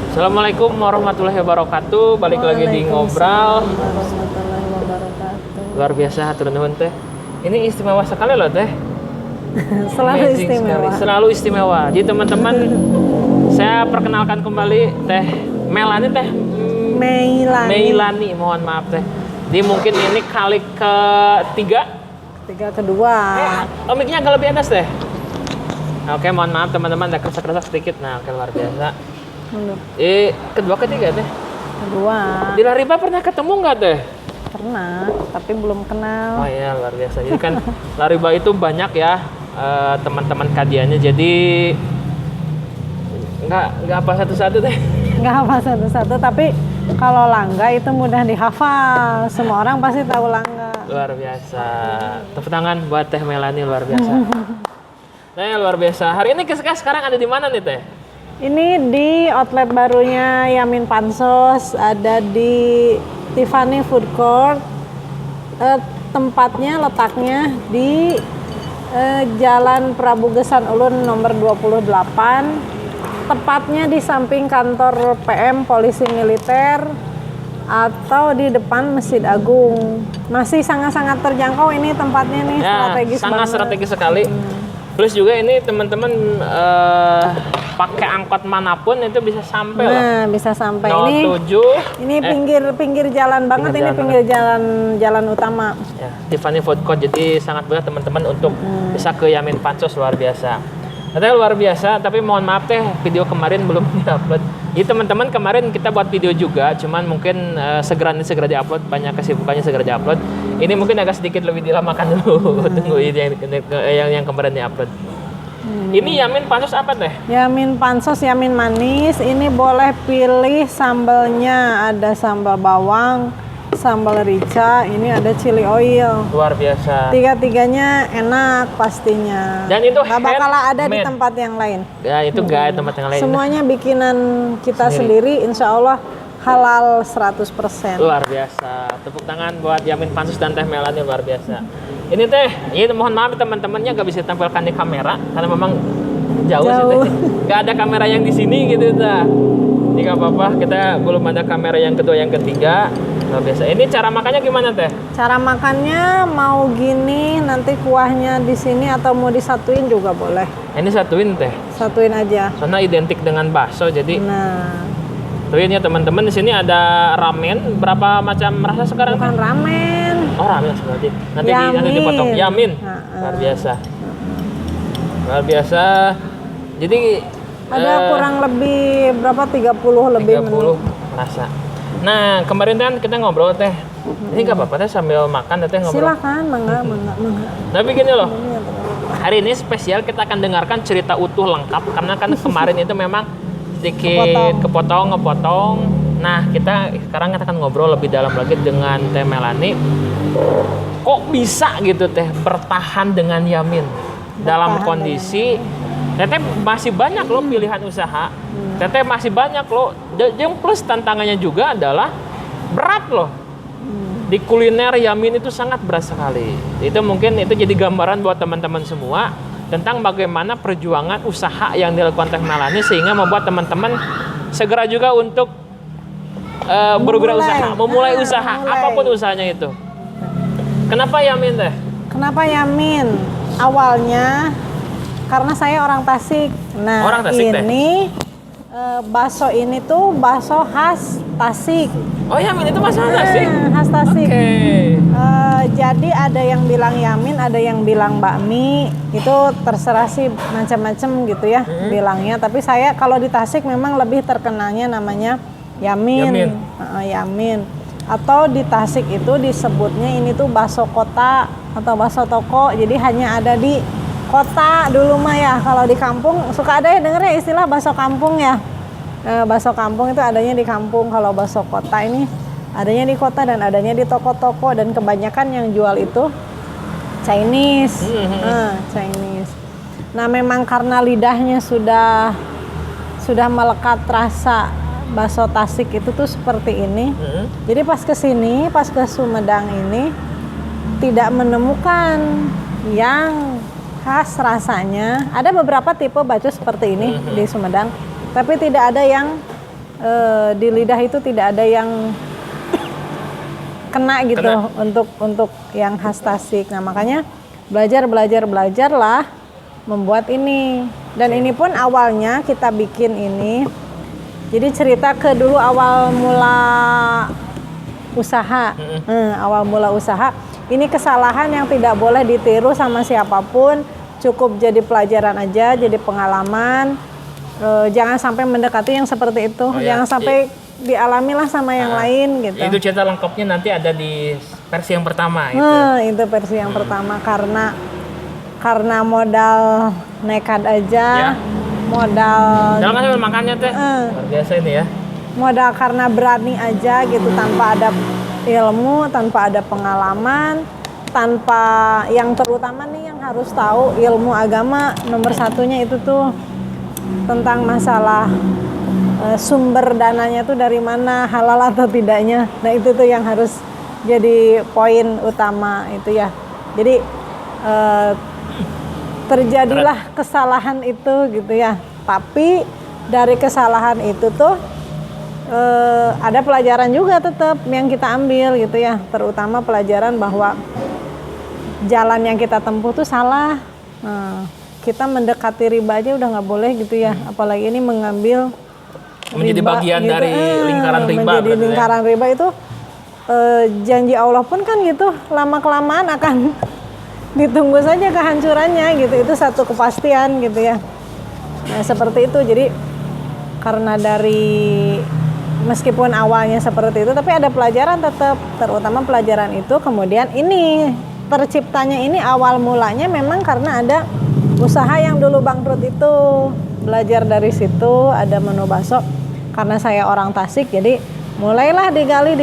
Assalamualaikum warahmatullahi wabarakatuh. Balik lagi di ngobrol. Warahmatullahi wabarakatuh. Luar biasa hatur nuhun teh. Ini istimewa sekali loh teh. Selalu Amazing istimewa. sekali. Selalu istimewa. Jadi teman-teman, saya perkenalkan kembali teh Melani teh. Meilani, mohon maaf teh. Jadi mungkin ini kali ketiga. Kedua. Mic-nya agak lebih atas teh. Oke, mohon maaf teman-teman, ada keresak-keresak sedikit. Nah, oke, luar biasa. Kedua ketiga teh. Kedua. Di Lariba pernah ketemu nggak teh? Pernah, tapi belum kenal. Oh iya, luar biasa. Jadi kan Lariba itu banyak ya teman-teman kadiannya. Jadi nggak apa satu-satu teh. Nggak apa satu-satu, tapi kalau Langga itu mudah dihafal. Semua orang pasti tahu Langga. Luar biasa. Tepuk tangan buat Teh Melani, luar biasa. Nah, luar biasa. Hari ini sekarang ada di mana nih Teh? Ini di outlet barunya Yamin Pansos, ada di Tiffany Food Court. Tempatnya, letaknya di Jalan Prabu Gesan Ulun nomor 28. Tepatnya di samping kantor PM Polisi Militer atau di depan Masjid Agung. Masih sangat-sangat terjangkau ini tempatnya nih, ya, strategis sangat banget. strategis sekali. Plus juga ini teman-teman pakai angkot manapun itu bisa sampai loh. Nah, bisa sampai 07. Ini pinggir jalan banget, pinggir jalan utama. Ya, Tiffany Food Court, jadi sangat mudah teman-teman untuk bisa ke Yamin Pansos, luar biasa. Katanya luar biasa, tapi mohon maaf teh, video kemarin belum di-upload. Jadi teman-teman kemarin kita buat video juga, cuman mungkin segera di-upload, banyak kesibukannya segera di-upload. Ini mungkin agak sedikit lebih dilamakan dulu, tunggu ini yang kemarin di-upload. Ini Yamin Pansos apa teh? Yamin Pansos, Yamin manis. Ini boleh pilih sambalnya, ada sambal bawang, sambal rica, ini ada chili oil. Luar biasa. Tiga-tiganya enak pastinya. Dan itu nggak bakal ada di handmade. tempat yang lain. Ya itu nggak ada tempat yang lain. Semuanya bikinan kita sendiri, insya Allah halal 100%. Luar biasa. Tepuk tangan buat Yamin Pansos dan Teh Melani, luar biasa. Ini Teh, ini mohon maaf teman-temannya nggak bisa tampilkan di kamera karena memang jauh. Sih Teh. Nggak ada kamera yang di sini gitu Teh. Jadi nggak apa-apa, kita belum ada kamera yang kedua, yang ketiga. Luar biasa. Ini cara makannya gimana Teh? Cara makannya mau gini, nanti kuahnya di sini atau mau disatuin juga boleh. Ini satuin Teh. Satuin aja. Karena identik dengan bakso, jadi Nah, satuin ya teman-teman. Di sini ada ramen. Berapa macam rasa sekarang? bukan Teh? ramen. Oh ramen berarti. Nanti Yamin. dipotong. Yamin. Luar biasa. Luar biasa. Jadi Ada kurang lebih berapa 30 lebih 30 menu. rasa. Nah, kemarin kan kita ngobrol Teh. Ini nggak apa-apa Teh, sambil makan Teh ngobrol. Silakan, mangga. Tapi gini loh. Hari ini spesial kita akan dengarkan cerita utuh lengkap karena kan kemarin itu memang sedikit ngepotong. Nah, kita sekarang akan ngobrol lebih dalam lagi dengan Teh Melani. Kok bisa gitu Teh bertahan dengan Yamin dalam kondisi Teteh masih banyak loh pilihan usaha. Teteh masih banyak loh. Yang plus tantangannya juga adalah berat loh. Di kuliner Yamin itu sangat berat sekali. Itu mungkin itu jadi gambaran buat teman-teman semua tentang bagaimana perjuangan usaha yang dilakukan Teh Melani sehingga membuat teman-teman segera juga untuk memulai usaha apapun usahanya itu. Kenapa Yamin Teh? Kenapa Yamin? Awalnya karena saya orang Tasik. Nah, Orang Tasik, ini bakso ini tuh bakso khas Tasik. Oh Yamin itu masalah Tasik? Khas Tasik. Oke. Jadi ada yang bilang Yamin, ada yang bilang bakmi. Itu terserah sih macam-macam gitu ya bilangnya. Tapi saya kalau di Tasik memang lebih terkenalnya namanya Yamin. Yamin. Atau di Tasik itu disebutnya ini tuh bakso kota atau bakso toko. Jadi hanya ada di kota dulu mah ya. Kalau di kampung suka ada ya dengernya istilah bakso kampung ya. Bakso kampung itu adanya di kampung. Kalau bakso kota ini adanya di kota dan adanya di toko-toko, dan kebanyakan yang jual itu Chinese. Chinese. Nah, memang karena lidahnya sudah melekat rasa bakso Tasik itu tuh seperti ini. Jadi pas ke sini, pas ke Sumedang ini tidak menemukan yang khas rasanya. Ada beberapa tipe bakso seperti ini di Sumedang, tapi tidak ada yang di lidah itu tidak ada yang kena gitu untuk yang khas Tasik. Nah makanya belajarlah membuat ini. Dan ini pun awalnya kita bikin ini. Jadi cerita ke dulu awal mula usaha. Awal mula usaha. Ini kesalahan yang tidak boleh ditiru sama siapapun. Cukup jadi pelajaran aja, jadi pengalaman. Jangan sampai mendekati yang seperti itu. Jangan sampai dialamilah sama yang lain gitu. Itu cerita lengkapnya nanti ada di versi yang pertama itu. Itu versi yang pertama karena modal nekat aja, modal Jangan kan makannya teh. Luar biasa ini ya. Modal karena berani aja gitu tanpa ada ilmu, tanpa ada pengalaman, tanpa yang terutama nih yang harus tahu ilmu agama nomor satunya itu tuh tentang masalah sumber dananya tuh dari mana, halal atau tidaknya. Nah itu tuh yang harus jadi poin utama itu ya. Jadi terjadilah kesalahan itu gitu ya. Tapi dari kesalahan itu tuh ada pelajaran juga tetap yang kita ambil gitu ya. Terutama pelajaran bahwa jalan yang kita tempuh tuh salah. Kita mendekati riba aja udah nggak boleh gitu ya. Apalagi ini mengambil menjadi riba, bagian gitu. dari lingkaran riba. Menjadi lingkaran riba itu janji Allah pun kan gitu lama kelamaan akan ditunggu saja kehancurannya gitu. Itu satu kepastian gitu ya. Nah seperti itu. Jadi karena dari meskipun awalnya seperti itu tapi ada pelajaran tetap, terutama pelajaran itu. Kemudian ini terciptanya ini awal mulanya memang karena ada usaha yang dulu bangkrut itu. Belajar dari situ, ada menu bakso. Karena saya orang Tasik, jadi mulailah digali,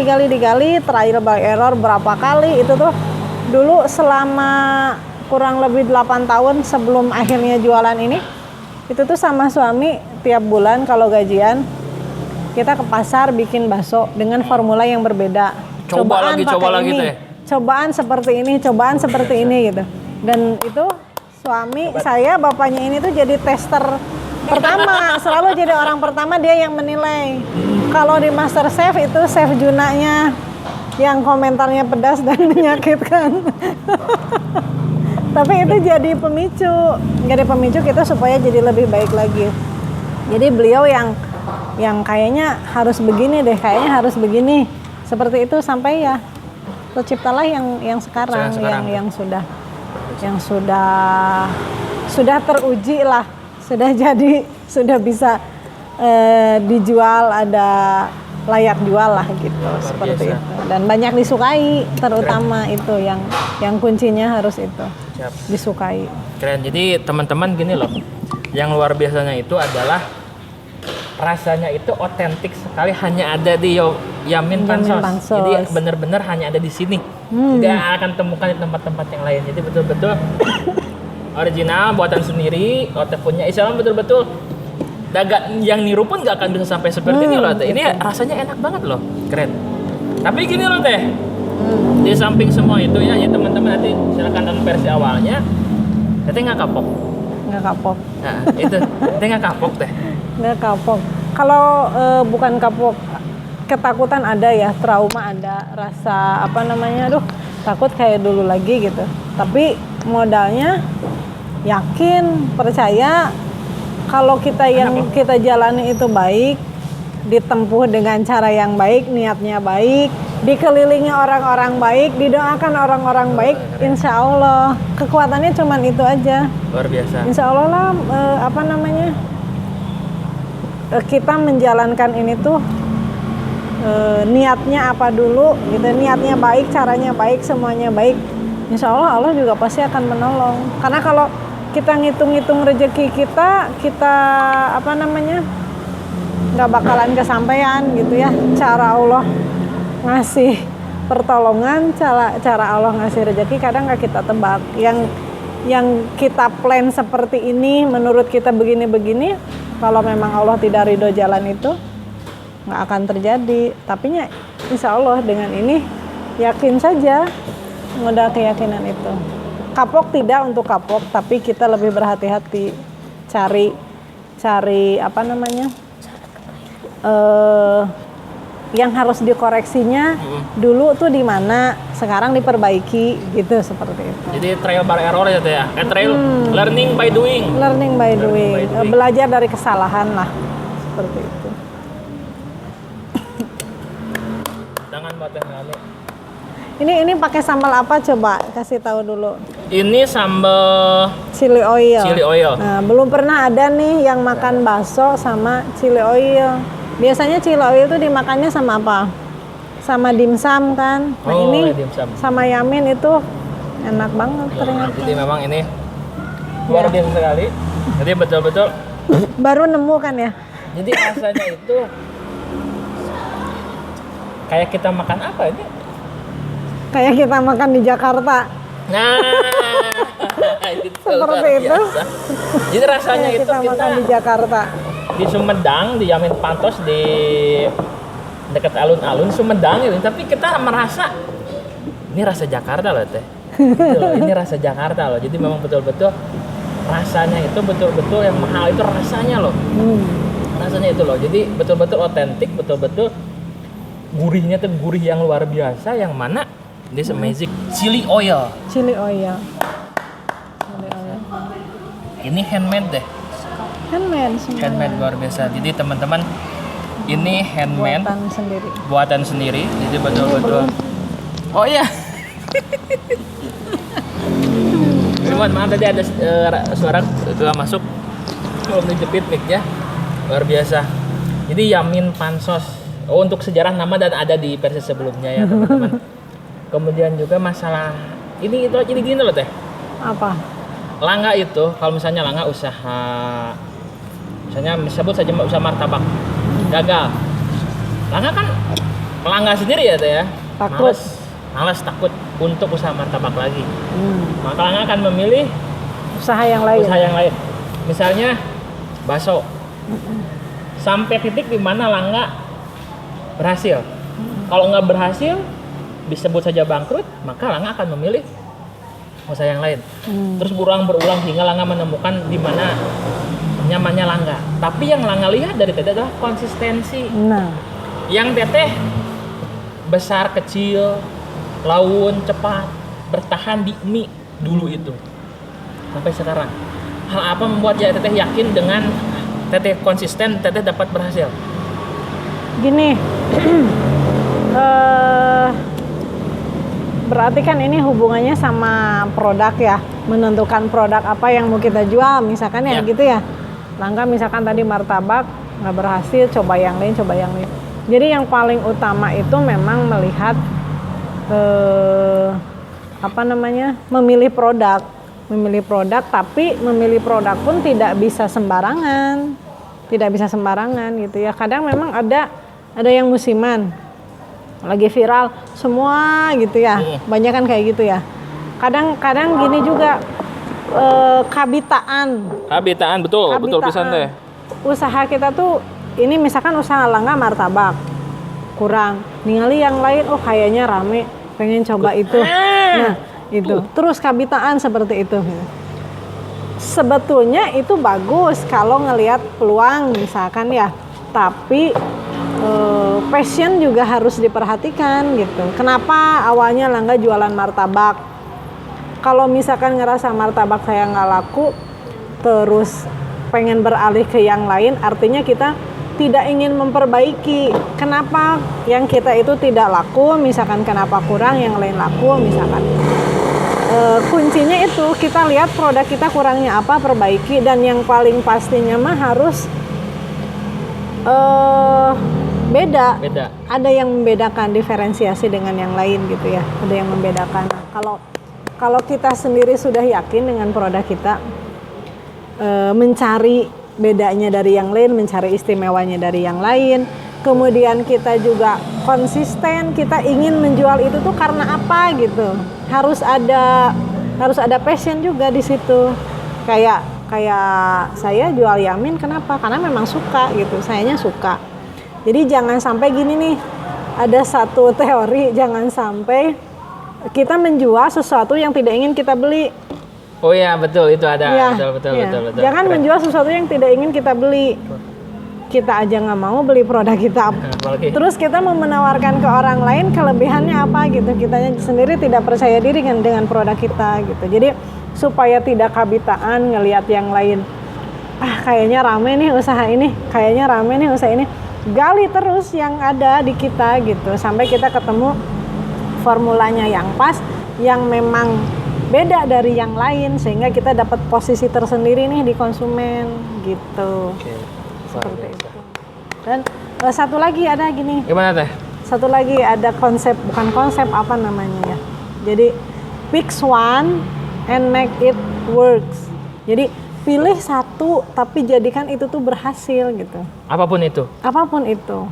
trial by error berapa kali itu tuh. Dulu selama kurang lebih 8 tahun sebelum akhirnya jualan ini, itu tuh sama suami tiap bulan kalau gajian, kita ke pasar bikin bakso dengan formula yang berbeda. Coba lagi teh. Cobaan seperti ini gitu. Dan itu suami saya, bapaknya ini tuh jadi tester pertama, selalu jadi orang pertama, dia yang menilai. Kalau di Master Chef itu Chef Junanya yang komentarnya pedas dan menyakitkan. Tapi itu jadi pemicu kita supaya jadi lebih baik lagi. Jadi beliau yang kayaknya harus begini deh, seperti itu sampai ya terciptalah yang sekarang. yang sudah teruji lah. Sudah bisa dijual, ada layak jual lah gitu, seperti itu. Dan banyak disukai, terutama keren. Itu yang kuncinya harus itu. Siap. Disukai. Keren. Jadi teman-teman gini loh, yang luar biasanya itu adalah rasanya itu otentik sekali, hanya ada di Yamin Pansos. Jadi benar-benar hanya ada di sini. Tidak akan temukan di tempat-tempat yang lain. Jadi betul-betul original, buatan sendiri. Kalau teh punya Islam betul-betul dagang yang niru pun nggak akan bisa sampai seperti ini loh teh. Ini rasanya enak banget loh, keren. Tapi gini loh teh, di samping semua itu ya teman-teman nanti silakan nonton versi awalnya. Teh nggak kapok. Nah itu teh nggak kapok teh. Nggak kapok. Kalau bukan kapok, ketakutan ada ya, trauma ada, rasa takut kayak dulu lagi gitu. Tapi modalnya yakin, percaya kalau kita jalani itu baik, ditempuh dengan cara yang baik, niatnya baik, dikelilingi orang-orang baik, didoakan orang-orang baik, insya Allah kekuatannya cuman itu aja. Luar biasa. Insya Allah lah kita menjalankan ini tuh niatnya apa dulu gitu, niatnya baik, caranya baik, semuanya baik. Insya Allah juga pasti akan menolong. Karena kalau kita ngitung-ngitung rezeki kita nggak bakalan kesampaian gitu ya. Cara Allah ngasih pertolongan, cara Allah ngasih rezeki kadang nggak kita tebak. Yang kita plan seperti ini, menurut kita begini-begini, kalau memang Allah tidak ridho jalan itu nggak akan terjadi. Tapi insya Allah dengan ini yakin saja, modal keyakinan itu. Kapok tidak untuk kapok, tapi kita lebih berhati-hati cari yang harus dikoreksinya dulu tuh di mana, sekarang diperbaiki gitu, seperti itu. Jadi trial by error ya Teh ya. Trial learning by doing. Learning by doing. Belajar dari kesalahan lah, seperti itu. Tangan buat Teh Melani. Ini pakai sambal apa coba? Kasih tahu dulu. Ini sambal Chili oil. chili oil. Nah, belum pernah ada nih yang makan bakso sama chili oil. Biasanya chili oil itu dimakannya sama apa? Sama dimsum kan? Nah, Oh, ini ya, dimsum. sama yamin itu enak banget ternyata. Jadi memang ini luar biasa sekali. Jadi betul-betul. Baru nemu kan ya? Jadi rasanya itu kayak kita makan apa ini? Kayak kita makan di Jakarta. Nah, itu luar Seperti itu. biasa. Jadi rasanya Kayak itu kita makan di Jakarta. di Sumedang, di Yamin Pantos, di dekat alun-alun Sumedang itu, tapi kita merasa ini rasa Jakarta loh Teh. Gitu loh, ini rasa Jakarta loh. Jadi memang betul-betul rasanya itu betul-betul yang mahal itu rasanya loh. Rasanya itu loh. Jadi betul-betul otentik, betul-betul gurihnya tuh gurih yang luar biasa, yang mana this amazing chili oil. Chili oil. Chili oil. Ini handmade deh. Handmade semua. Handmade luar biasa. Jadi teman-teman ini handmade Buatan sendiri. Jadi betul-betul. Oh iya. Mohon maaf tadi ada suara masuk. Belum dijepit mic-nya. Luar biasa. Jadi Yamin Pansos. Oh, untuk sejarah nama dan ada di versi sebelumnya ya teman-teman. Kemudian juga masalah ini itu jadi gini loh Teh. Apa? Langga itu kalau misalnya Langga usaha, misalnya sebut saja usaha martabak gagal, Langga kan melanggar sendiri ya Teh ya. Takut. Malas takut untuk usaha martabak lagi. Maka Langga akan memilih Usaha yang lain. usaha yang lain. Misalnya bakso. Sampai titik di mana Langga berhasil. Kalau nggak berhasil, disebut saja bangkrut, maka Langga akan memilih usaha yang lain. Terus berulang hingga Langga menemukan di mana nyamannya Langga. Tapi yang Langga lihat dari Teteh adalah konsistensi. Nah, Yang Teteh besar kecil, laun cepat, bertahan di mie dulu itu sampai sekarang. Hal apa membuat Teteh yakin dengan Teteh konsisten, Teteh dapat berhasil? gini. Berarti kan ini hubungannya sama produk ya, menentukan produk apa yang mau kita jual misalkan ya, gitu ya. Langga misalkan tadi martabak nggak berhasil, coba yang lain. Jadi yang paling utama itu memang melihat memilih produk, tapi memilih produk pun tidak bisa sembarangan gitu ya. Kadang memang ada yang musiman, lagi viral semua gitu ya, banyak kan kayak gitu ya. Kadang gini juga, kabitaan betul pisan Teh. Usaha kita tuh ini misalkan usaha Langga martabak kurang, ningali yang lain, oh kayaknya rame, pengen coba itu. Nah itu terus kabitaan seperti itu. Sebetulnya itu bagus kalau ngelihat peluang misalkan ya, tapi passion juga harus diperhatikan gitu. Kenapa awalnya Langga jualan martabak? Kalau misalkan ngerasa martabak saya nggak laku, terus pengen beralih ke yang lain, artinya kita tidak ingin memperbaiki. Kenapa yang kita itu tidak laku, misalkan kenapa kurang yang lain laku, misalkan. Kuncinya itu kita lihat produk kita kurangnya apa, perbaiki, dan yang paling pastinya mah harus beda. Ada yang membedakan, diferensiasi dengan yang lain gitu ya. Ada yang membedakan. Kalau kita sendiri sudah yakin dengan produk kita, mencari bedanya dari yang lain, mencari istimewanya dari yang lain, kemudian kita juga konsisten, kita ingin menjual itu tuh karena apa gitu. Harus ada passion juga di situ. Kayak saya jual Yamin kenapa? Karena memang suka gitu. Sayanya suka. Jadi jangan sampai gini nih. Ada satu teori, jangan sampai kita menjual sesuatu yang tidak ingin kita beli. Oh iya betul, itu ada. Ya, Betul. Jangan menjual sesuatu yang tidak ingin kita beli. kita aja nggak mau beli produk kita. Apalagi. Terus kita mau menawarkan ke orang lain kelebihannya apa gitu. Kitanya sendiri tidak percaya diri kan dengan produk kita gitu. Jadi supaya tidak kabitaan ngelihat yang lain. Kayaknya rame nih usaha ini, kayaknya rame nih usaha ini. Gali terus yang ada di kita gitu sampai kita ketemu formulanya yang pas, yang memang beda dari yang lain sehingga kita dapat posisi tersendiri nih di konsumen gitu. Oke. Seperti itu. Dan satu lagi ada gini. Gimana teh? Satu lagi ada konsep, bukan konsep apa namanya ya. Jadi pick one and make it works. Jadi pilih satu tapi jadikan itu tuh berhasil gitu. Apapun itu. Apapun itu.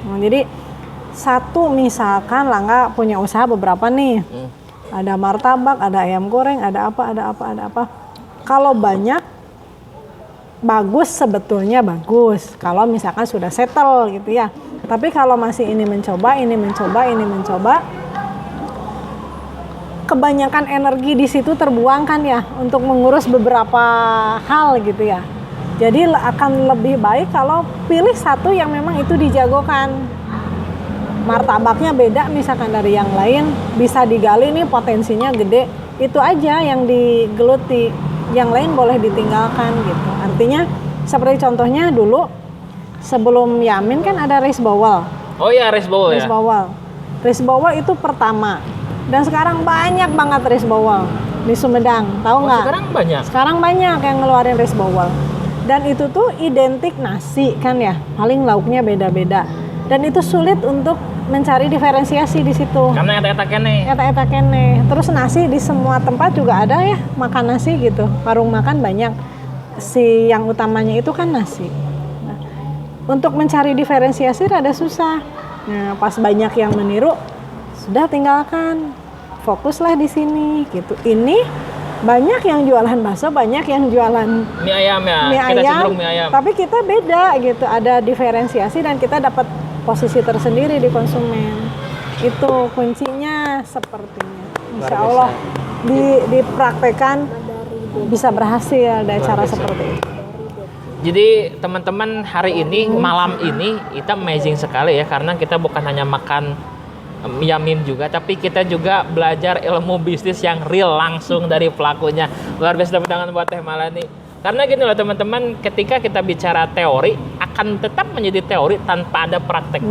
Nah, jadi satu misalkan Langga punya usaha beberapa nih. Ada martabak, ada ayam goreng, ada apa. Kalau banyak bagus, sebetulnya bagus. Kalau misalkan sudah settle gitu ya. Tapi kalau masih ini mencoba, kebanyakan energi di situ terbuang kan ya untuk mengurus beberapa hal gitu ya. Jadi akan lebih baik kalau pilih satu yang memang itu dijagokan. Martabaknya beda misalkan dari yang lain, bisa digali nih potensinya gede. Itu aja yang digeluti, yang lain boleh ditinggalkan gitu. Artinya seperti contohnya dulu sebelum Yamin kan ada rice bowl. Oh iya, rice bowl ya. Rice bowl itu pertama. Dan sekarang banyak banget rice bowl di Sumedang, tahu nggak? Sekarang banyak. Sekarang banyak yang ngeluarin rice bowl. Dan itu tuh identik nasi kan ya, paling lauknya beda-beda. Dan itu sulit untuk mencari diferensiasi di situ. Karena eta-eta kene. Eta-eta kene. Terus nasi di semua tempat juga ada ya, makan nasi gitu. Warung makan banyak. Si yang utamanya itu kan nasi. Nah, untuk mencari diferensiasi rada susah. Nah, pas banyak yang meniru, sudah tinggalkan, fokuslah di sini gitu. Ini banyak yang jualan bakso, banyak yang jualan mie ayam ya. Mie Kita ayam, cenderung mie ayam. tapi kita beda gitu. Ada diferensiasi dan kita dapat posisi tersendiri di konsumen. Itu kuncinya sepertinya. Insya Allah dipraktekkan bisa berhasil dari cara seperti itu. Jadi teman-teman hari ini, malam ini kita amazing sekali ya, karena kita bukan hanya makan Yamin juga, tapi kita juga belajar ilmu bisnis yang real langsung dari pelakunya. Luar biasa, tepuk tangan buat Teh Malani. Karena gini loh teman-teman, ketika kita bicara teori akan tetap menjadi teori tanpa ada praktek.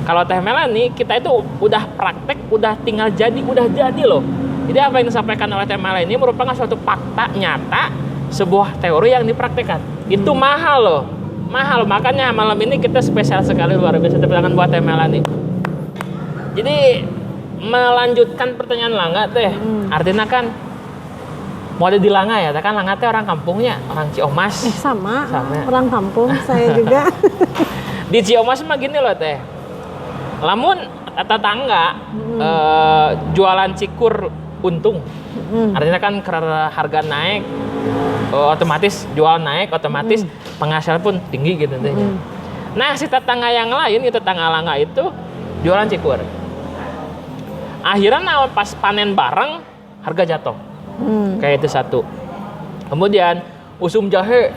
Kalau Teh Malani, kita itu udah praktek, udah tinggal jadi, udah jadi loh. Jadi apa yang disampaikan oleh Teh Malani ini merupakan suatu fakta nyata, sebuah teori yang dipraktekkan. Itu mahal loh, mahal. Makanya malam ini kita spesial sekali, luar biasa. Tepuk tangan buat Teh Malani. Jadi melanjutkan pertanyaan Langga teh, artinya kan mau ada di Langga ya, kan Langga teh orang kampungnya, orang Ciomas. Sama. Orang kampung saya juga. Di Ciomas mah gini loh teh, lamun tetangga jualan cikur untung, artinya kan karena harga naik, otomatis jual naik, otomatis penghasilan pun tinggi gitu teh. Nah si tetangga yang lain, itu tetangga Langga itu jualan cikur. Akhirnya pas panen bareng harga jatuh. Kayak itu satu. Kemudian usum jahe,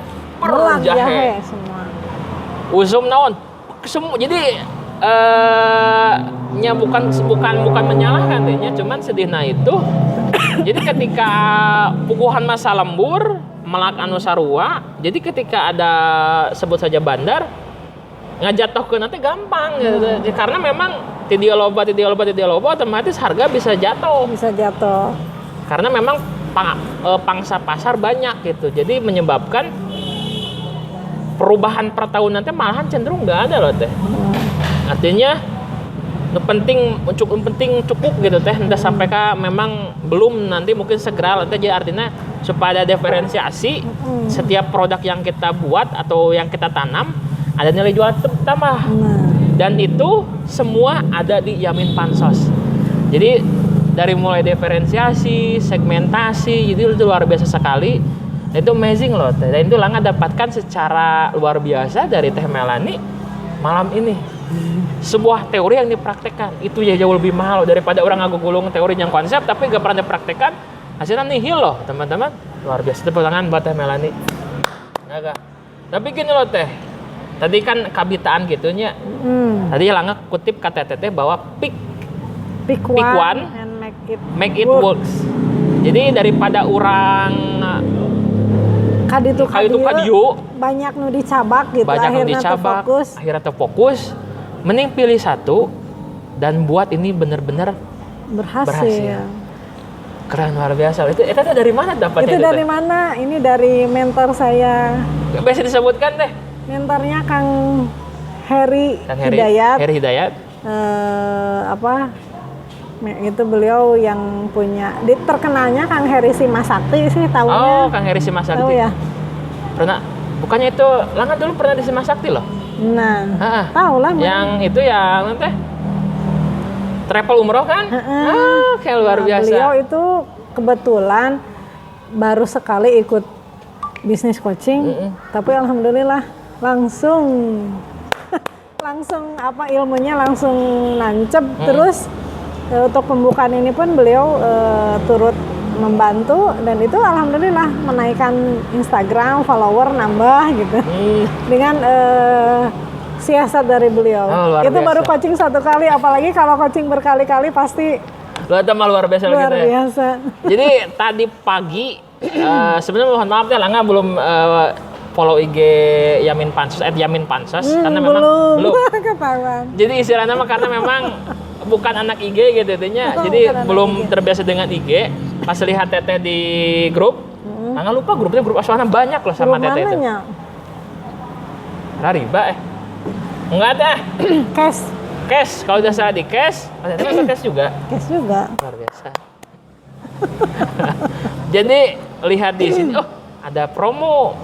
jahe semua. Usum naon? Semua. Jadi nya bukan menyalahkan tehnya, cuman sedihna itu. Jadi ketika puguhan masa lembur, melak anu sarua, jadi ketika ada sebut saja bandar ngajatuh ke nanti gampang gitu. Karena memang tidio loba otomatis harga bisa jatuh. Karena memang pangsa pasar banyak gitu. Jadi menyebabkan perubahan per tahun nanti malahan cenderung nggak ada loh teh. Artinya penting cukup gitu teh. Entah sampai memang belum, nanti mungkin segera nanti. Jadi artinya supaya ada diferensiasi, setiap produk yang kita buat atau yang kita tanam ada nilai jual tambah. Dan itu semua ada di Yamin Pansos. Jadi dari mulai diferensiasi, segmentasi, jadi itu luar biasa sekali. Itu amazing loh. Dan itu Langga dapatkan secara luar biasa dari Teh Malani malam ini. Sebuah teori yang dipraktekkan itu ya jauh lebih mahal daripada orang ngagugulung teori yang konsep tapi gak pernah dipraktekkan, hasilnya nihil loh teman-teman. Luar biasa, tepuk tangan buat Teh Melani. Naga. Tapi gini loh Teh, Tadi kan kabitaan gitunya. Tadi Langga kutip KTT bahwa pick one and make it works. Jadi daripada orang kaditu kadieu banyak nu dicabak gitu, akhirnya terfokus, mending pilih satu dan buat ini benar-benar berhasil. Keren, luar biasa. Itu dari mana dapatnya? Itu dari mana? Ini dari mentor saya. Bisa disebutkan deh. Mentornya Kang Heri Hidayat. Heri Hidayat. Itu beliau yang punya. Terkenalnya Kang Heri Simasakti sih tahunya. Oh, Kang Heri Simasakti. Tahu ya? Pernah. Bukannya itu Langga dulu pernah di Simasakti loh. Nah, tahu lah. Yang itu yang nanti travel umroh kan? Kayak luar biasa. Beliau itu kebetulan baru sekali ikut bisnis coaching, tapi alhamdulillah langsung ilmunya langsung nancep. Terus untuk pembukaan ini pun beliau turut membantu dan itu alhamdulillah menaikkan Instagram follower nambah gitu dengan siasat dari beliau. Itu biasa. Baru coaching satu kali, apalagi kalau coaching berkali-kali pasti luar biasa. Luar biasa. Jadi tadi pagi sebenarnya mohon maaf ya Langga belum follow IG Yamin Pansos @yaminpansos karena memang belum ketahuan. Jadi istilahnya mah karena memang bukan anak IG gitu intinya. Jadi belum terbiasa dengan IG. Pas lihat Teteh di grup, Langga lupa grupnya grup asuhan banyak loh sama Teteh itu. Riba enggak deh. Cash. Kalau udah salah di cash, Teteh masuk cash juga. Cash juga. Luar biasa. Jadi lihat di sini, ada promo.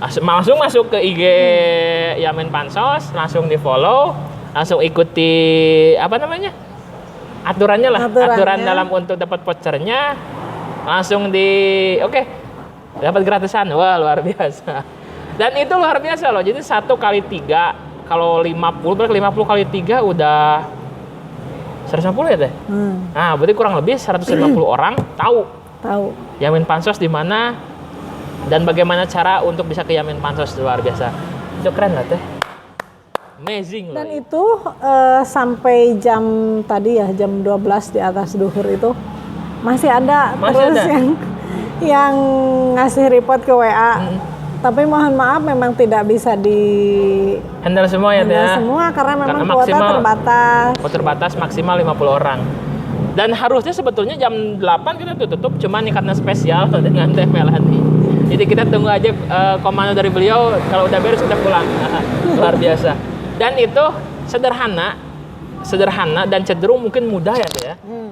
Langsung masuk ke IG Yamin Pansos, langsung di follow, langsung ikuti aturannya lah, aturan dalam untuk dapat vouchernya, langsung dapat gratisan. Wah, luar biasa. Dan itu luar biasa loh. Jadi 1 kali 3 kalau 50 kali 3 udah 150 ya teh. Nah, berarti kurang lebih 150 orang tahu Yamin Pansos di mana dan bagaimana cara untuk bisa ke Yamin Pansos. Luar biasa. Itu keren lah teh. Amazing loh. Dan itu sampai jam 12 di atas duhur itu masih ada yang ngasih report ke WA. Tapi mohon maaf memang tidak bisa di handle semua ya. Semua karena memang kuota terbatas. Kuota terbatas maksimal 50 orang. Dan harusnya sebetulnya jam 8 kita tutup, cuman ini karena spesial dengan Teh Melani. Jadi kita tunggu aja komando dari beliau, kalau udah beres kita pulang. Luar biasa. Dan itu sederhana dan cenderung mungkin mudah ya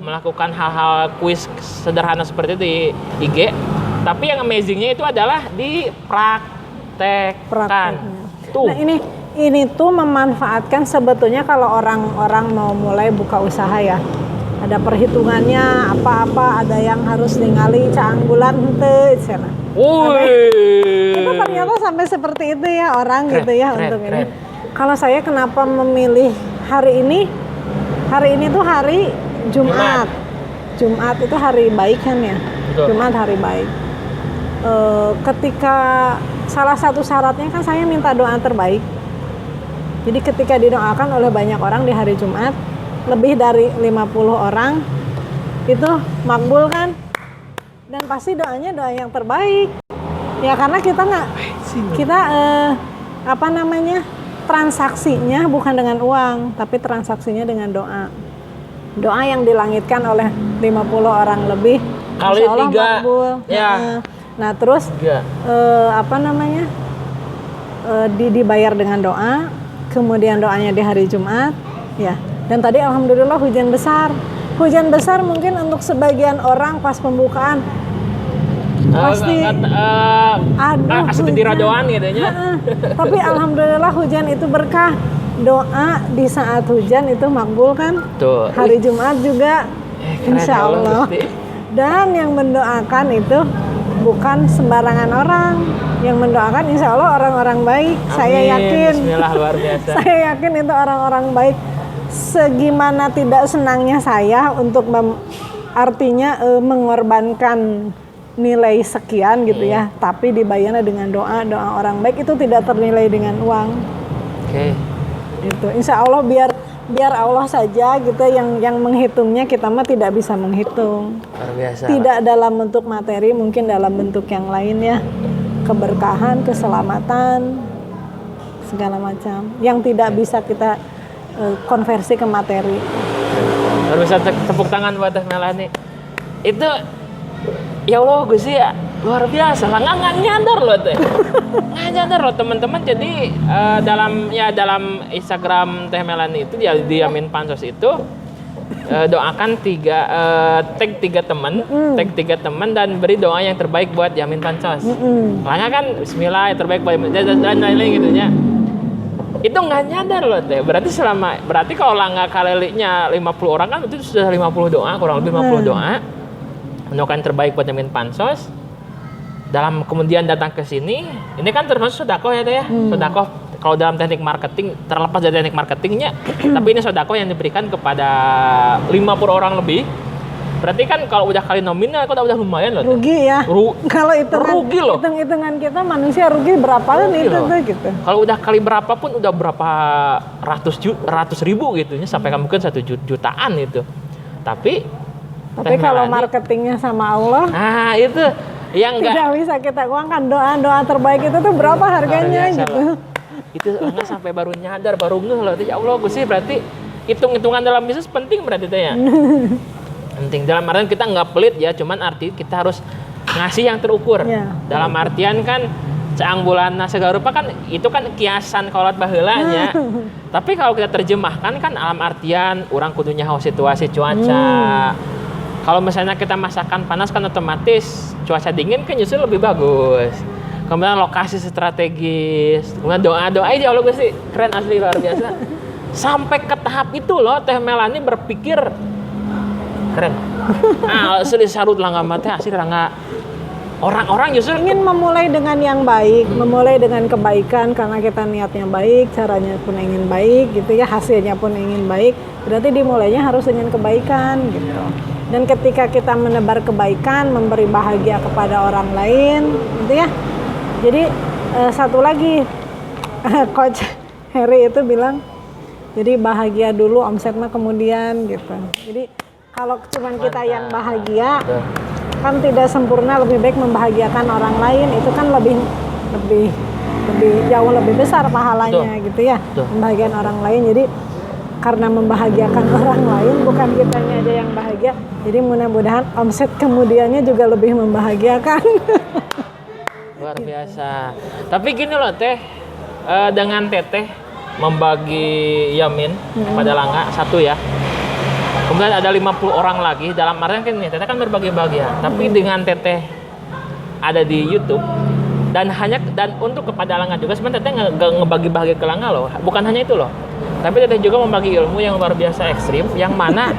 melakukan hal-hal kuis sederhana seperti itu di IG. Tapi yang amazingnya itu adalah dipraktekkan. Nah ini tuh memanfaatkan sebetulnya kalau orang-orang mau mulai buka usaha ya. Ada perhitungannya apa-apa, ada yang harus ningali caanggulan henteu cenah. Itu ternyata sampai seperti itu ya orang gitu ya untuk ini. Kalau saya kenapa memilih hari ini? Hari ini tuh hari Jumat. Jumat itu hari baik kan ya? Betul. Jumat hari baik. Ketika salah satu syaratnya kan saya minta doa terbaik. Jadi ketika didoakan oleh banyak orang di hari Jumat, lebih dari 50 orang itu makbul kan? Dan pasti doanya doa yang terbaik. Ya karena kita transaksinya bukan dengan uang, tapi transaksinya dengan doa. Doa yang dilangitkan oleh 50 orang lebih. Kali 3 makbul. Ya. Nah terus dibayar dengan doa, kemudian doanya di hari Jumat, ya. Dan tadi alhamdulillah hujan besar mungkin untuk sebagian orang pas pembukaan pasti kasih tiradoan gitu ya. Tapi alhamdulillah hujan itu berkah. Doa di saat hujan itu makbul kan? Tuh. Hari Jumat juga insya Allah. Dan yang mendoakan itu bukan sembarangan orang. Yang mendoakan insya Allah orang-orang baik. Amin. Saya yakin. Bismillah, luar biasa. Saya yakin itu orang-orang baik. Segimana tidak senangnya saya untuk artinya mengorbankan nilai sekian gitu ya. Tapi dibayarnya dengan doa orang baik itu tidak ternilai dengan uang. Oke. Itu insya Allah biar Allah saja gitu yang menghitungnya, kita mah tidak bisa menghitung. Luar biasa. Tidak dalam bentuk materi, mungkin dalam bentuk yang lain ya, keberkahan, keselamatan, segala macam yang tidak bisa kita konversi ke materi. Luar biasa, tepuk tangan buat Teh Melani. Itu ya Allah gue sih ya, luar biasa lah, nggak nyadar loh Teh. Nggak nyadar loh teman-teman. Jadi dalam Instagram Teh Melani itu di Yamin Pansos itu doakan tag tiga teman dan beri doa yang terbaik buat Yamin Pansos. Makanya kan Bismillah yang terbaik buat dan lain-lain gitu ya. Itu nggak nyadar loh Teh. Berarti kalau langkah kalilinya 50 orang kan itu sudah 50 doa, kurang lebih 50 doa. Mendoakan yang terbaik buat Yamin Pansos. Dalam kemudian datang ke sini, ini kan termasuk sedekah ya Teh ya. Sedekah kalau dalam teknik marketing, terlepas dari teknik marketingnya, tapi ini sedekah yang diberikan kepada 50 orang lebih. Berarti kan kalau udah kali nominal kok udah lumayan loh Teh. Rugi ya. Kalau rugi loh. Hitung-hitungan kita manusia rugi berapa kan itu tuh gitu. Kalau udah kali berapa pun udah berapa ratus ribu gitu ya, sampai mungkin 1 jutaan itu. Tapi kalau marketingnya sama Allah, nah itu yang tidak bisa kita uangkan. Doa terbaik itu tuh berapa harganya gitu. Itu enggak sampai baru nyadar, baru ngeh loh. Ya Allah, Gusti, berarti hitung-hitungan dalam bisnis penting berarti Teh ya. Penting dalam artian kita nggak pelit ya, cuman arti kita harus ngasih yang terukur. Ya. Dalam artian kan caang bulana segarupa kan itu kan kiasan kolot baheulanya. Tapi kalau kita terjemahkan kan alam artian orang kudunya haus situasi cuaca. Kalau misalnya kita masakan panas kan otomatis cuaca dingin kan justru lebih bagus. Kemudian lokasi strategis, kemudian doa ya Allah Gusti, keren asli luar biasa. Sampai ke tahap itu loh Teh Melani berpikir keren. Asli sarut lah nggak mati, asli nggak. Orang-orang justru ingin memulai dengan yang baik, memulai dengan kebaikan karena kita niatnya baik, caranya pun ingin baik gitu ya, hasilnya pun ingin baik. Berarti dimulainya harus dengan kebaikan gitu. Dan ketika kita menebar kebaikan, memberi bahagia kepada orang lain, gitu ya. Jadi satu lagi, Coach Heri itu bilang, jadi bahagia dulu, omset mah kemudian gitu. Jadi kalau cuma kita yang bahagia, kan tidak sempurna. Lebih baik membahagiakan orang lain, itu kan lebih jauh lebih besar pahalanya gitu ya. Membahagiakan orang lain. Jadi karena membahagiakan orang lain, bukan kitanya aja yang bahagia. Jadi mudah-mudahan omset kemudiannya juga lebih membahagiakan. Luar biasa. Tapi gini loh Teh, dengan Teteh membagi Yamin pada Langga satu ya. Kemudian ada 50 orang lagi, dalam artian kan nih Teteh kan berbagi-bagi ya. Tapi dengan Teteh ada di YouTube dan untuk kepada Langga juga sebenarnya Teteh nggak ngebagi-bagi ke Langga loh. Bukan hanya itu loh. Tapi Teteh juga membagi ilmu yang luar biasa ekstrim, yang mana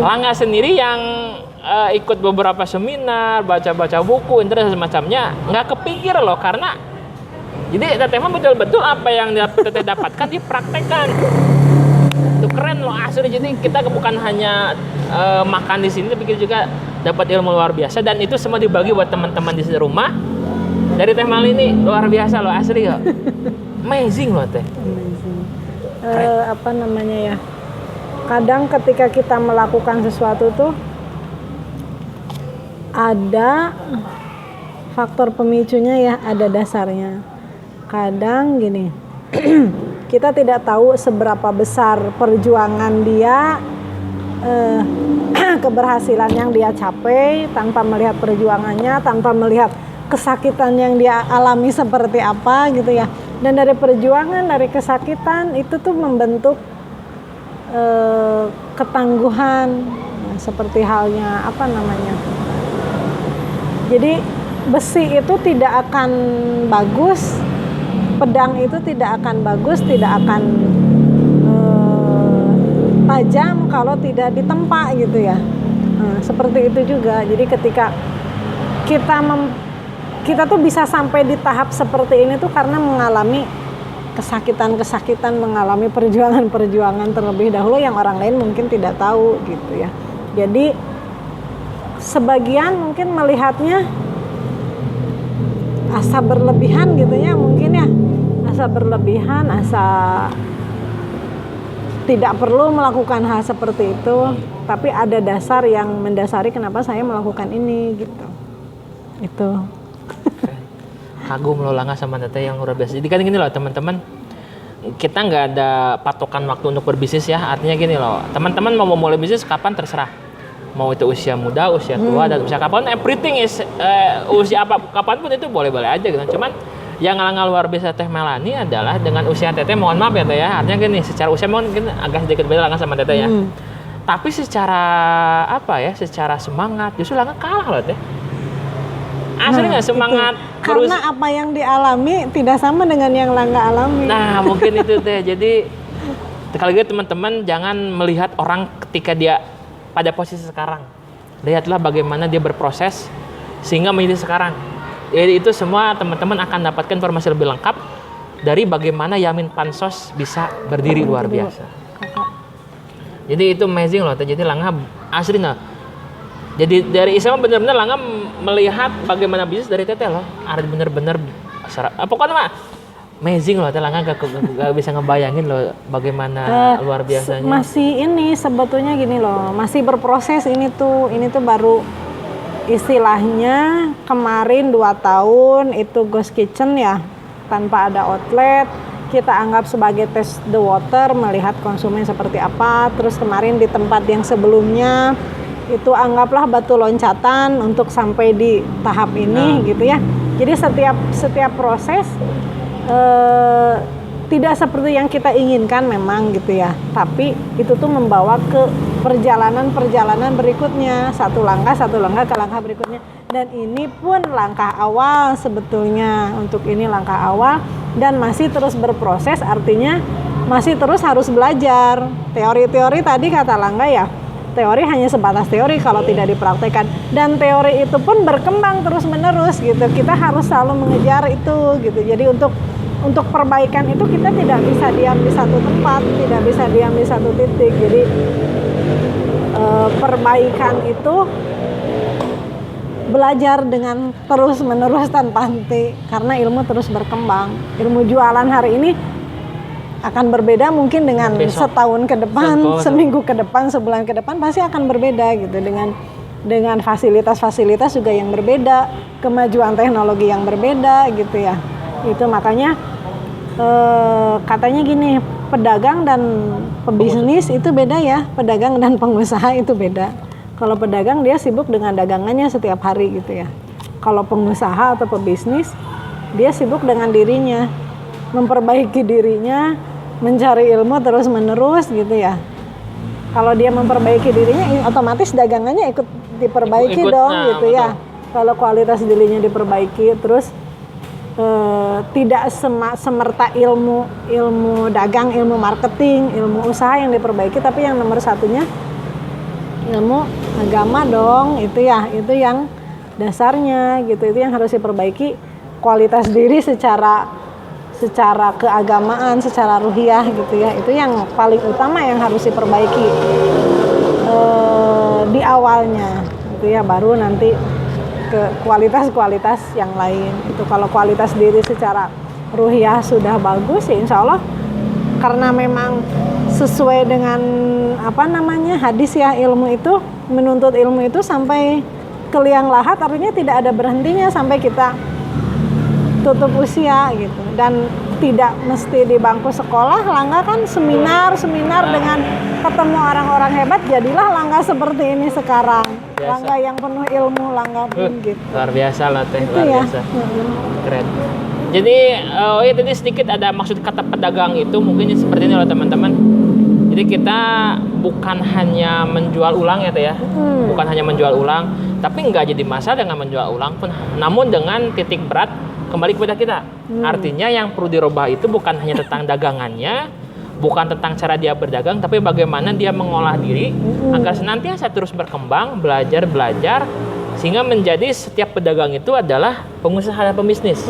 Langga sendiri yang ikut beberapa seminar, baca-baca buku, internet semacamnya, nggak kepikir loh, karena jadi Teteh mah betul-betul apa yang Teteh dapatkan dipraktekkan. Itu keren loh asli. Jadi kita bukan hanya makan di sini, tapi kita juga dapat ilmu luar biasa, dan itu semua dibagi buat teman-teman di rumah. Dari Teh Melani ini luar biasa loh asli ya. Amazing loh Teh. Apa namanya ya, kadang ketika kita melakukan sesuatu tuh ada faktor pemicunya ya, ada dasarnya. Kadang gini, kita tidak tahu seberapa besar perjuangan dia, keberhasilan yang dia capai tanpa melihat perjuangannya, tanpa melihat kesakitan yang dia alami seperti apa gitu ya. Dan dari perjuangan, dari kesakitan itu tuh membentuk ketangguhan, seperti halnya apa namanya. Jadi besi itu tidak akan bagus, pedang itu tidak akan bagus, tidak akan tajam kalau tidak ditempa gitu ya. Seperti itu juga. Jadi ketika kita tuh bisa sampai di tahap seperti ini tuh karena mengalami kesakitan-kesakitan, mengalami perjuangan-perjuangan terlebih dahulu yang orang lain mungkin tidak tahu gitu ya. Jadi sebagian mungkin melihatnya asa berlebihan gitu ya, mungkin ya asa usah berlebihan, asal tidak perlu melakukan hal seperti itu, tapi ada dasar yang mendasari kenapa saya melakukan ini gitu. Itu. Kagum lo Langga sama Teteh yang luar biasa. Jadi kan gini loh teman-teman, kita nggak ada patokan waktu untuk berbisnis ya. Artinya gini loh, teman-teman mau memulai bisnis kapan terserah. Mau itu usia muda, usia tua, dan usia kapan, everything is usia apa kapanpun itu boleh-boleh aja gitu. Cuman yang Langga luar biasa Teh Melani adalah dengan usia Teteh, mohon maaf ya Teh ya. Artinya gini, secara usia mungkin agak sedikit beda Langga sama Teteh ya. Tapi secara apa ya, secara semangat justru Langga kalah loh Teh. Asli nggak semangat karena apa yang dialami tidak sama dengan yang Langga alami. Nah mungkin itu Teh. Jadi sekali lagi teman-teman jangan melihat orang ketika dia pada posisi sekarang. Lihatlah bagaimana dia berproses sehingga menjadi sekarang. Jadi itu semua teman-teman akan dapatkan informasi lebih lengkap dari bagaimana Yamin Pansos bisa berdiri luar biasa. Jadi itu amazing loh Teh. Jadi Langga asli nah. Jadi dari Islam benar-benar Langga melihat bagaimana bisnis dari Teteh loh. Ada benar-benar pokoknya mah amazing loh Teh. Langga gak bisa ngebayangin loh bagaimana luar biasanya. Masih ini sebetulnya gini loh, masih berproses ini tuh baru istilahnya kemarin 2 tahun itu ghost kitchen ya, tanpa ada outlet. Kita anggap sebagai test the water, melihat konsumen seperti apa. Terus kemarin di tempat yang sebelumnya itu anggaplah batu loncatan untuk sampai di tahap ini gitu ya. Jadi setiap proses tidak seperti yang kita inginkan memang gitu ya. Tapi itu tuh membawa ke perjalanan berikutnya, satu langkah ke langkah berikutnya. Dan ini pun langkah awal sebetulnya. Untuk ini langkah awal dan masih terus berproses, artinya masih terus harus belajar. Teori-teori tadi kata Langga ya, teori hanya sebatas teori kalau tidak dipraktekkan, dan teori itu pun berkembang terus-menerus gitu. Kita harus selalu mengejar itu gitu. Jadi untuk perbaikan itu kita tidak bisa diam di satu tempat, tidak bisa diam di satu titik. Jadi perbaikan itu belajar dengan terus-menerus tanpa henti, karena ilmu terus berkembang. Ilmu jualan hari ini akan berbeda mungkin dengan setahun ke depan, seminggu ke depan, sebulan ke depan pasti akan berbeda gitu, dengan fasilitas-fasilitas juga yang berbeda, kemajuan teknologi yang berbeda gitu ya. Itu makanya katanya gini, pedagang dan pebisnis itu beda ya, pedagang dan pengusaha itu beda. Kalau pedagang dia sibuk dengan dagangannya setiap hari gitu ya. Kalau pengusaha atau pebisnis dia sibuk dengan dirinya, memperbaiki dirinya, mencari ilmu terus-menerus gitu ya. Kalau dia memperbaiki dirinya, otomatis dagangannya ikut diperbaiki dong gitu ya. Kalau kualitas dirinya diperbaiki, terus tidak semerta ilmu dagang, ilmu marketing, ilmu usaha yang diperbaiki, tapi yang nomor satunya ilmu agama dong, itu ya, itu yang dasarnya gitu, itu yang harus diperbaiki, kualitas diri secara keagamaan, secara ruhiyah gitu ya, itu yang paling utama yang harus diperbaiki di awalnya gitu ya, baru nanti ke kualitas yang lain. Itu kalau kualitas diri secara ruhiyah sudah bagus ya insya Allah, karena memang sesuai dengan hadis ya, ilmu itu, menuntut ilmu itu sampai ke liang lahat, artinya tidak ada berhentinya sampai kita tutup usia gitu. Dan tidak mesti di bangku sekolah. Langga kan seminar dengan ketemu orang-orang hebat, jadilah Langga seperti ini sekarang. Biasa. Langga yang penuh ilmu, Langga pun gitu. Luar biasa lah Teh, itu luar ya. biasa. Keren. Jadi ya tadi sedikit ada maksud kata pedagang itu mungkin seperti ini loh teman-teman. Jadi kita bukan hanya menjual ulang ya Teh ya. Bukan hanya menjual ulang, tapi nggak jadi masalah dengan menjual ulang pun, namun dengan titik berat kembali kepada kita. Artinya yang perlu dirubah itu bukan hanya tentang dagangannya, bukan tentang cara dia berdagang, tapi bagaimana dia mengolah diri agar senantiasa terus berkembang, belajar, sehingga menjadi setiap pedagang itu adalah pengusaha dan pembisnis.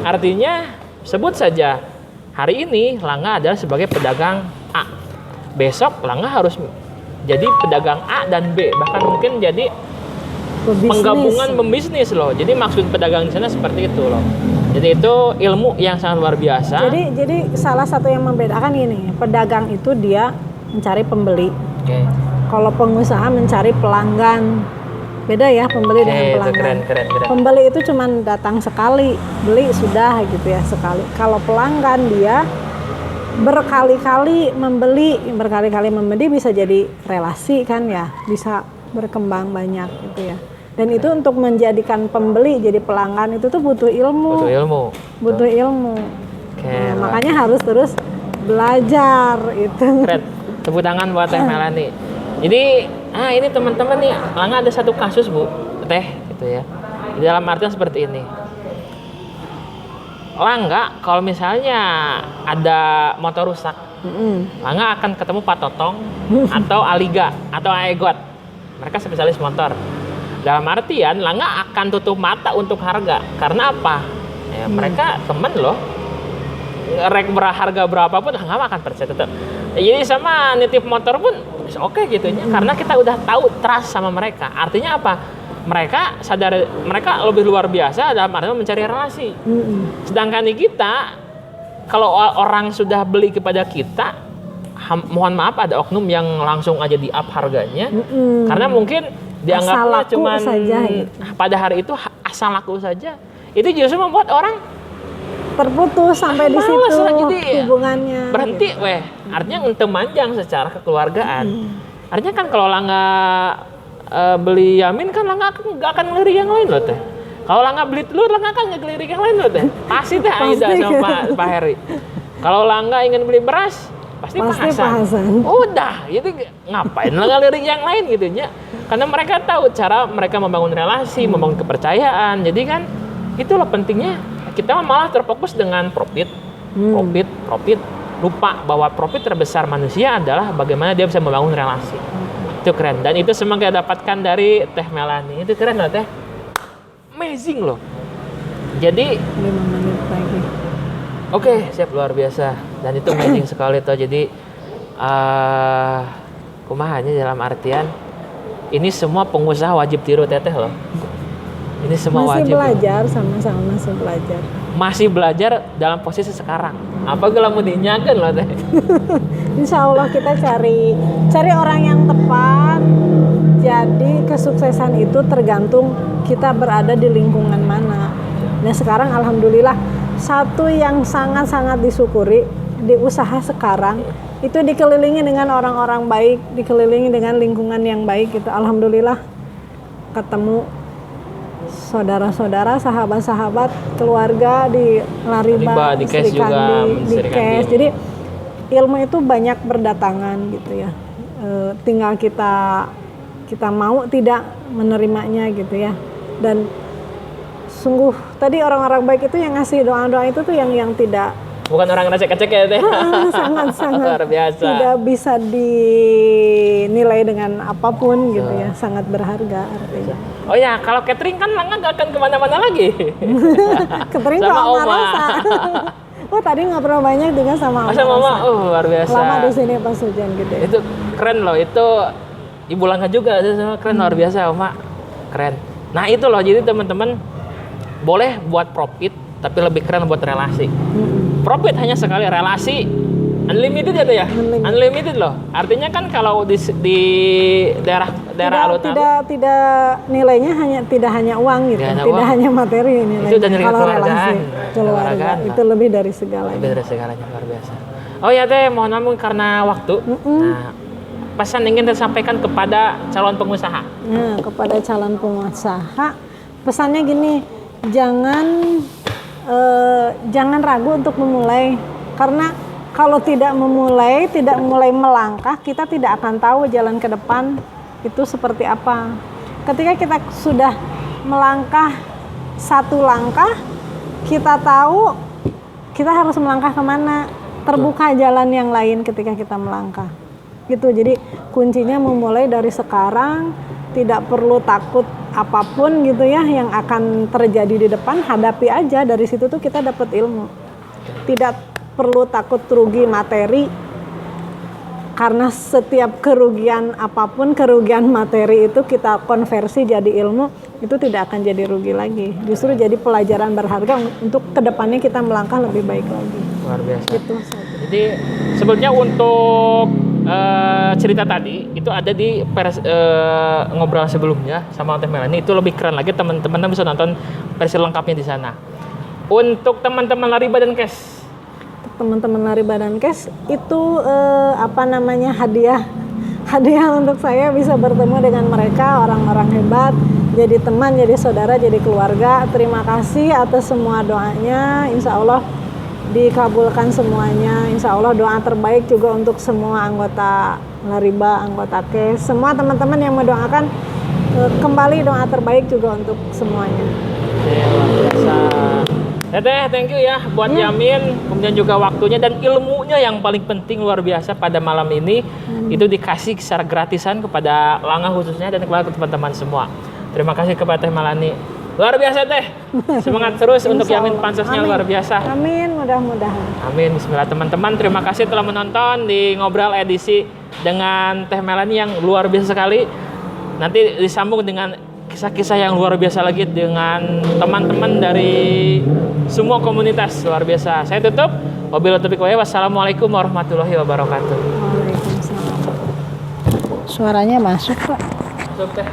Artinya sebut saja hari ini Langga adalah sebagai pedagang A, besok Langga harus jadi pedagang A dan B, bahkan mungkin jadi penggabungan pembisnis loh. Jadi maksud pedagang di sana seperti itu loh. Jadi itu ilmu yang sangat luar biasa. Jadi salah satu yang membedakan ini, pedagang itu dia mencari pembeli. Oke. Kalau pengusaha mencari pelanggan. Beda ya pembeli dengan Itu pelanggan. keren. Pembeli itu cuma datang sekali, beli sudah gitu ya sekali. Kalau pelanggan dia berkali-kali membeli bisa jadi relasi kan ya, bisa berkembang banyak gitu ya. Dan itu untuk menjadikan pembeli jadi pelanggan itu tuh butuh ilmu. Butuh ilmu. Nah, makanya harus terus belajar itu. Keren. Tepuk tangan buat Teh Melani. Jadi, ini teman-teman nih, Langga ada satu kasus Bu, Teh, gitu ya. Di dalam artian seperti ini. Langga kalau misalnya ada motor rusak, Langga akan ketemu Pak Totong atau Aliga atau Aegot. Mereka spesialis motor. Dalam artian Langga akan tutup mata untuk harga. Karena apa? Ya, mereka temen loh. Rek berharga berapapun Langga akan percaya tetap. Jadi sama nitip motor pun oke gitu ya. Karena kita udah tahu trust sama mereka. Artinya apa? Mereka sadar, mereka lebih luar biasa dalam artian mencari relasi. Sedangkan di kita, kalau orang sudah beli kepada kita, mohon maaf ada oknum yang langsung aja di up harganya, karena mungkin dianggapnya cuma pada hari itu asal laku saja. Itu justru membuat orang terputus sampai di situ hubungannya. Berhenti, weh. Artinya temanjang secara kekeluargaan. Artinya kan kalau Langga beli Yamin kan Langga nggak akan ngelirik yang lain loh Teh. Kalau Langga beli telur Langga kan nggak ngelirik yang lain loh Teh. Pasti Teh Aida sama Pak Heri. Kalau Langga ingin beli beras pasti Pak Hasan. Udah, jadi ngapain Langga ngelirik yang lain gitu ya. Karena mereka tahu cara mereka membangun relasi, membangun kepercayaan. Jadi kan itulah pentingnya kita malah terfokus dengan profit. Lupa bahwa profit terbesar manusia adalah bagaimana dia bisa membangun relasi. Itu keren, dan itu semua kita dapatkan dari Teh Melani. Itu keren loh Teh, amazing loh. Jadi 5 menit lagi. Oke, siap, luar biasa. Dan itu amazing sekali tuh. Jadi kumahanya dalam artian ini semua pengusaha wajib tiru Teteh loh. Ini semua masih wajib. Belajar, sama-sama masih belajar. Masih belajar dalam posisi sekarang. Apa kalau mau dinyakan loh Teh? Insya Allah kita cari orang yang tepat. Jadi kesuksesan itu tergantung kita berada di lingkungan mana. Nah sekarang alhamdulillah satu yang sangat-sangat disyukuri di usaha sekarang itu dikelilingi dengan orang-orang baik, dikelilingi dengan lingkungan yang baik gitu. Alhamdulillah ketemu saudara-saudara, sahabat-sahabat, keluarga di Lariba, di Kes juga, di Kes. Jadi ilmu itu banyak berdatangan gitu ya. Tinggal kita mau tidak menerimanya gitu ya. Dan sungguh tadi orang-orang baik itu yang ngasih doa-doa itu tuh yang tidak, bukan orang ngecek-ngecek ya Teh. sangat luar biasa. Tidak bisa dinilai dengan apapun gitu ya, sangat berharga artinya. Oh ya, kalau catering kan Langga nggak akan kemana-mana lagi. Catering sama Oma. Oh tadi ngobrol banyak juga sama Oma. Sama Oma, luar biasa. Lama di sini pas hujan gede. Itu keren loh, itu Ibu Langga juga, itu keren luar biasa Oma, keren. Nah itu loh, jadi teman-teman boleh buat profit, tapi lebih keren buat relasi. Profit hanya sekali, relasi unlimited ya tuh ya, unlimited loh. Artinya kan kalau di daerah tidak nilainya tidak hanya uang gitu, tidak hanya materi nilainya. Itu dan kalau relasi keluarga itu lebih dari segalanya. Lebih dari segalanya, luar biasa. Oh ya Teh, mohon maaf karena waktu. Nah, pesan ingin disampaikan kepada calon pengusaha. Nah, kepada calon pengusaha, pesannya gini, jangan ragu untuk memulai, karena kalau tidak mulai melangkah, kita tidak akan tahu jalan ke depan itu seperti apa. Ketika kita sudah melangkah satu langkah, kita tahu kita harus melangkah kemana, terbuka jalan yang lain ketika kita melangkah. Gitu. Jadi kuncinya memulai dari sekarang, tidak perlu takut apapun gitu ya yang akan terjadi di depan, hadapi aja, dari situ tuh kita dapat ilmu. Tidak perlu takut rugi materi, karena setiap kerugian apapun, kerugian materi itu kita konversi jadi ilmu, itu tidak akan jadi rugi lagi. Justru jadi pelajaran berharga untuk kedepannya kita melangkah lebih baik lagi. Luar biasa. Gitu. Jadi sebetulnya untuk cerita tadi itu ada di ngobrol sebelumnya sama Teh Melani, itu lebih keren lagi, teman-teman bisa nonton versi lengkapnya di sana. Untuk teman-teman Lari Badan Cash, teman-teman Lari Badan Cash itu hadiah untuk saya bisa bertemu dengan mereka, orang-orang hebat, jadi teman, jadi saudara, jadi keluarga. Terima kasih atas semua doanya, insya Allah dikabulkan semuanya. Insya Allah doa terbaik juga untuk semua anggota Lariba, anggota Cash, semua teman-teman yang mendoakan, kembali doa terbaik juga untuk semuanya. Luar biasa. Teteh, thank you ya buat Yamin, kemudian juga waktunya dan ilmunya yang paling penting luar biasa pada malam ini. Itu dikasih secara gratisan kepada Langah khususnya dan kepada teman-teman semua. Terima kasih kepada Teh Melani. Luar biasa Teh. Semangat terus untuk Yamin Pansosnya, luar biasa. Amin, mudah-mudahan. Amin, bismillah teman-teman. Terima kasih telah menonton di Ngobrol edisi dengan Teh Melani yang luar biasa sekali. Nanti disambung dengan kisah-kisah yang luar biasa lagi dengan teman-teman dari semua komunitas, luar biasa. Saya tutup. Wabillahi taufiq wal hidayah. Wassalamualaikum warahmatullahi wabarakatuh. Waalaikumsalam. Suaranya masuk, Pak. Masuk Teh.